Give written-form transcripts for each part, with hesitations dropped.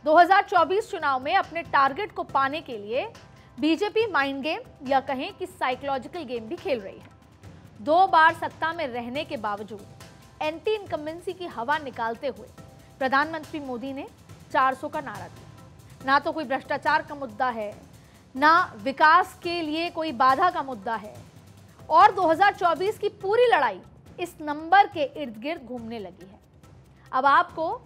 2024 चुनाव में अपने टारगेट को पाने के लिए बीजेपी माइंड गेम या कहें कि साइकोलॉजिकल गेम भी खेल रही है। 2 बार सत्ता में रहने के बावजूद एंटी इनकम्बेंसी की हवा निकालते हुए प्रधानमंत्री मोदी ने 400 का नारा दिया। ना तो कोई भ्रष्टाचार का मुद्दा है, ना विकास के लिए कोई बाधा का मुद्दा है, और 2024 की पूरी लड़ाई इस नंबर के इर्द गिर्द घूमने लगी है। अब आपको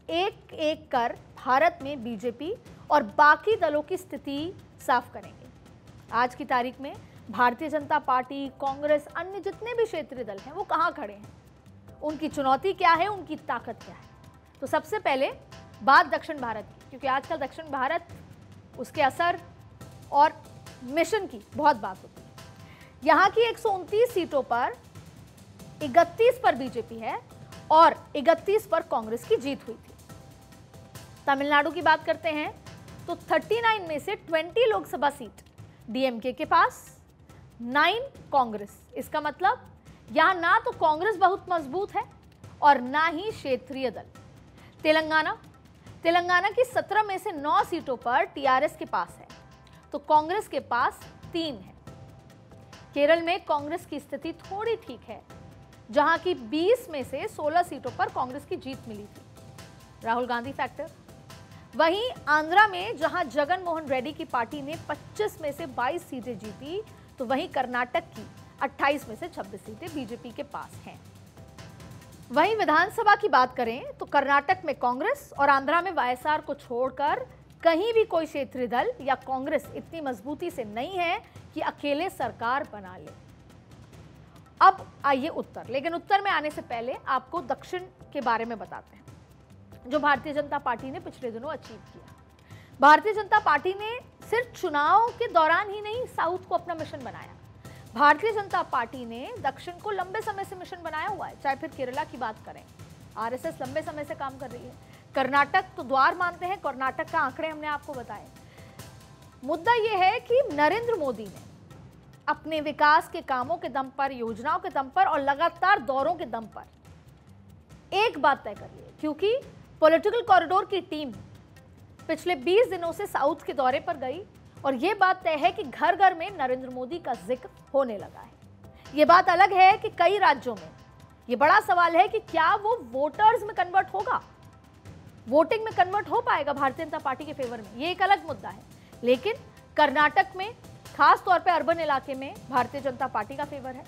एक एक कर भारत में बीजेपी और बाकी दलों की स्थिति साफ करेंगे। आज की तारीख में भारतीय जनता पार्टी, कांग्रेस, अन्य जितने भी क्षेत्रीय दल हैं वो कहां खड़े हैं, उनकी चुनौती क्या है, उनकी ताकत क्या है। तो सबसे पहले बात दक्षिण भारत की, क्योंकि आजकल दक्षिण भारत, उसके असर और मिशन की बहुत बात होती है। यहां की 129 सीटों पर 31 पर बीजेपी है और 31 पर कांग्रेस की जीत हुई थी। तमिलनाडु की बात करते हैं तो 39 में से 20 लोकसभा सीट डीएमके के पास, 9 कांग्रेस। इसका मतलब यहां ना तो कांग्रेस बहुत मजबूत है और ना ही क्षेत्रीय दल। तेलंगाना की 17 में से 9 सीटों पर टीआरएस के पास है, तो कांग्रेस के पास 3 है। केरल में कांग्रेस की स्थिति थोड़ी ठीक है, जहां की 20 में से 16 सीटों पर कांग्रेस की जीत मिली थी, राहुल गांधी फैक्टर। वहीं आंध्रा में जहां जगन मोहन रेड्डी की पार्टी ने 25 में से 22 सीटें जीती, तो वहीं कर्नाटक की 28 में से 26 सीटें बीजेपी के पास हैं। वहीं विधानसभा की बात करें तो कर्नाटक में कांग्रेस और आंध्रा में वाईएसआर को छोड़कर कहीं भी कोई क्षेत्रीय दल या कांग्रेस इतनी मजबूती से नहीं है कि अकेले सरकार बना ले। अब आइए उत्तर, लेकिन उत्तर में आने से पहले आपको दक्षिण के बारे में बताते हैं, जो भारतीय जनता पार्टी ने पिछले दिनों अचीव किया। भारतीय जनता पार्टी ने सिर्फ चुनाव के दौरान ही नहीं साउथ को अपना मिशन बनाया। भारतीय जनता पार्टी ने दक्षिण को लंबे समय से मिशन बनाया हुआ है। चाहे फिर केरला की बात करें, आरएसएस लंबे समय से काम कर रही है। कर्नाटक तो द्वार मानते हैं, कर्नाटक का आंकड़े हमने आपको बताए। मुद्दा यह है कि नरेंद्र मोदी ने अपने विकास के कामों के दम पर, योजनाओं के दम पर और लगातार दौरों के दम पर एक बात तय कर ली है, क्योंकि पॉलिटिकल कॉरिडोर की टीम पिछले 20 दिनों से साउथ के दौरे पर गई और यह बात तय है कि घर घर में नरेंद्र मोदी का जिक्र होने लगा है। यह बात अलग है कि कई राज्यों में यह बड़ा सवाल है कि क्या वो वोटर्स में कन्वर्ट होगा, वोटिंग में कन्वर्ट हो पाएगा भारतीय जनता पार्टी के फेवर में, यह एक अलग मुद्दा है। लेकिन कर्नाटक में, खास तौर पे अर्बन इलाके में, भारतीय जनता पार्टी का फेवर है,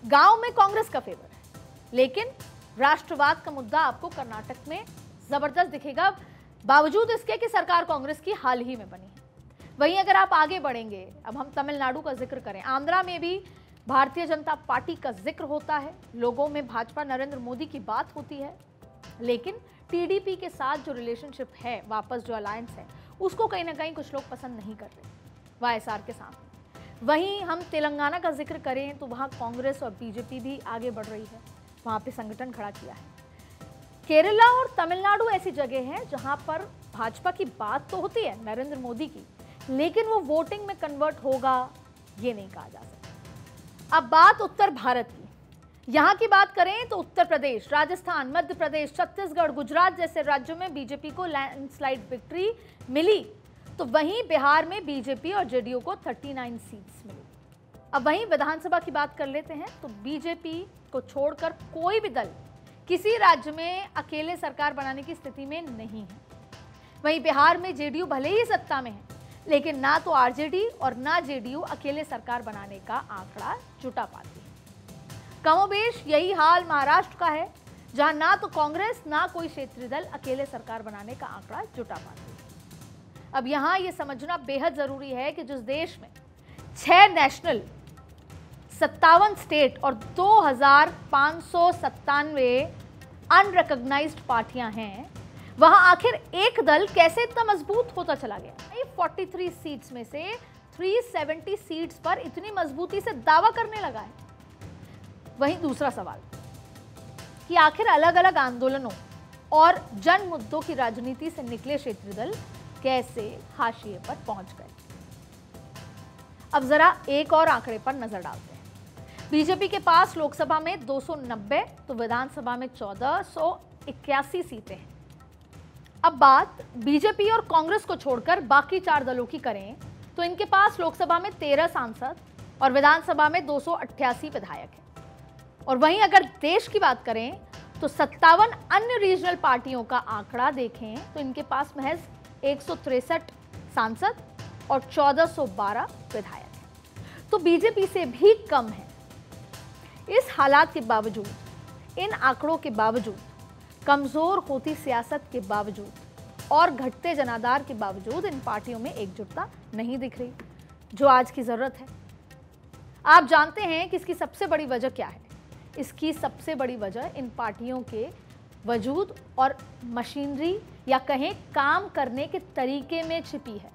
गांव में कांग्रेस का फेवर है, लेकिन राष्ट्रवाद का मुद्दा आपको कर्नाटक में जबरदस्त दिखेगा, बावजूद इसके कि सरकार कांग्रेस की हाल ही में बनी है। वहीं अगर आप आगे बढ़ेंगे, अब हम तमिलनाडु का जिक्र करें, आंध्रा में भी भारतीय जनता पार्टी का जिक्र होता है, लोगों में भाजपा नरेंद्र मोदी की बात होती है, लेकिन टीडीपी के साथ जो रिलेशनशिप है, वापस जो अलायंस है, उसको कहीं ना कहीं कुछ लोग पसंद नहीं कर रहे वाईएसआर के साथ। वहीं हम तेलंगाना का जिक्र करें तो वहाँ कांग्रेस और बीजेपी भी आगे बढ़ रही है, वहाँ पे संगठन खड़ा किया है। केरला और तमिलनाडु ऐसी जगह हैं जहां पर भाजपा की बात तो होती है नरेंद्र मोदी की, लेकिन वो वोटिंग में कन्वर्ट होगा ये नहीं कहा जा सकता। अब बात उत्तर भारत की, यहां की बात करें तो उत्तर प्रदेश, राजस्थान, मध्य प्रदेश, छत्तीसगढ़, गुजरात जैसे राज्यों में बीजेपी को लैंडस्लाइड विक्ट्री मिली, तो वहीं बिहार में बीजेपी और जेडीयू को 39 सीट्स मिली। अब वहीं विधानसभा की बात कर लेते हैं तो बीजेपी को छोड़कर कोई भी दल किसी राज्य में अकेले सरकार बनाने की स्थिति में नहीं है। वहीं बिहार में जेडीयू भले ही सत्ता में है, लेकिन ना तो आरजेडी और ना जेडीयू अकेले सरकार बनाने का आंकड़ा जुटा पाती है। कमोबेश यही हाल महाराष्ट्र का है, जहां ना तो कांग्रेस ना कोई क्षेत्रीय दल अकेले सरकार बनाने का आंकड़ा जुटा पाती है। अब यहां यह समझना बेहद जरूरी है कि जिस देश में 6 नेशनल, 57 स्टेट और 2597 अनरिकॉग्नाइज्ड पार्टियां हैं, वहां आखिर एक दल कैसे इतना मजबूत होता चला गया। 43 सीट्स में से 370 सीट्स पर इतनी मजबूती से दावा करने लगा है। वहीं दूसरा सवाल कि आखिर अलग अलग आंदोलनों और जन मुद्दों की राजनीति से निकले क्षेत्रीय दल कैसे हाशिए पर पहुंच गए। अब जरा एक और आंकड़े पर नजर डालते हैं। बीजेपी के पास लोकसभा में 290 तो विधानसभा में 1481 सीटें हैं। अब बात बीजेपी और कांग्रेस को छोड़कर बाकी 4 दलों की करें तो इनके पास लोकसभा में 13 सांसद और विधानसभा में 288 विधायक हैं। और वहीं अगर देश की बात करें तो 57 अन्य रीजनल पार्टियों का आंकड़ा देखें तो इनके पास महज 163 सांसद और 1412 विधायक हैं। तो बीजेपी से भी कम है। इस हालात के बावजूद, इन आंकड़ों के बावजूद, कमजोर होती सियासत के बावजूद और घटते जनाधार के बावजूद इन पार्टियों में एकजुटता नहीं दिख रही, जो आज की जरूरत है। आप जानते हैं कि इसकी सबसे बड़ी वजह क्या है? इसकी सबसे बड़ी वजह इन पार्टियों के वजूद और मशीनरी या कहें काम करने के तरीके में छिपी है।